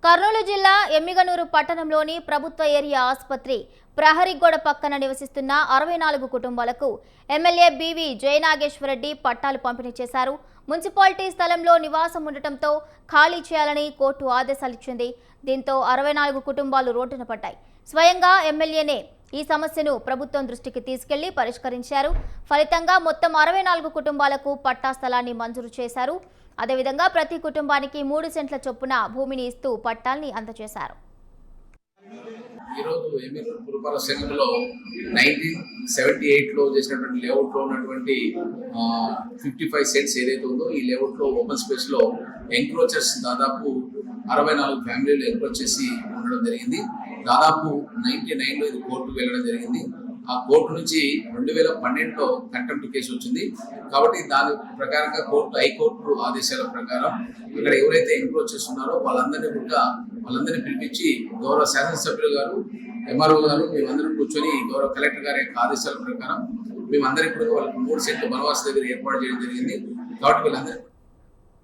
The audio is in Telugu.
కర్నూలు జిల్లా ఎమ్మిగనూరు పట్టణంలోని ప్రభుత్వ ఏరియా ఆసుపత్రి ప్రహరీగోడ పక్కన నివసిస్తున్న 64 కుటుంబాలకు ఎమ్మెల్యే బివి జయనాగేశ్వరరెడ్డి పట్టాలు పంపిణీ చేశారు. మున్సిపాలిటీ స్థలంలో నివాసం ఉండటంతో ఖాళీ చేయాలని కోర్టు ఆదేశాలిచ్చింది. దీంతో 64 కుటుంబాలు రోడ్డున పడ్డాయి. స్వయంగా ఎమ్మెల్యేనే ఈ సమస్యను ప్రభుత్వం దృష్టికి తీసుకెళ్లి పరిష్కరించారు. ఫలితంగా మొత్తం 64 కుటుంబాలకు పట్టా స్థలాన్ని మంజూరు చేశారు. అదేవిధంగా ప్రతి కుటుంబానికి 3 సెంట్ల చొప్పున భూమిని ఇస్తూ పట్టాల్ని అందజేశారు. ఈరోజు ఎమ్మిగనూరు పురపాలక సంఘంలో 1978లో చేసినటువంటి లేఅవుట్లో ఉన్నటువంటి 55 సెంట్స్ ఏదైతే ఉందో ఈ లేఅవుట్లో ఓపెన్ స్పేస్లో ఎంక్రోచర్స్ దాదాపు 64 ఫ్యామిలీలు ఎంక్రోచ్ చేసి ఉండడం జరిగింది. దాదాపు 99లో ఇది కోర్టుకు వెళ్ళడం జరిగింది. ఆ కోర్టు నుంచి 2012లో కంటెంప్ట్ కేసు వచ్చింది. కాబట్టి దాని ప్రకారంగా హైకోర్టు ఆదేశాల ప్రకారం ఇక్కడ ఎవరైతే ఎంక్రోచ్ చేస్తున్నారో వాళ్ళందరినీ పిలిపించి గౌరవ శాసనసభ్యులు గారు, ఎంఆర్ఓ గారు మేమందరం కూర్చొని గౌరవ కలెక్టర్ గారి యొక్క ఆదేశాల ప్రకారం మేమందరికీ కూడా వాళ్ళకి 3 సెంట్లు బనవాస దగ్గర ఏర్పాటు చేయడం జరిగింది. కాబట్టి వీళ్ళందరికీ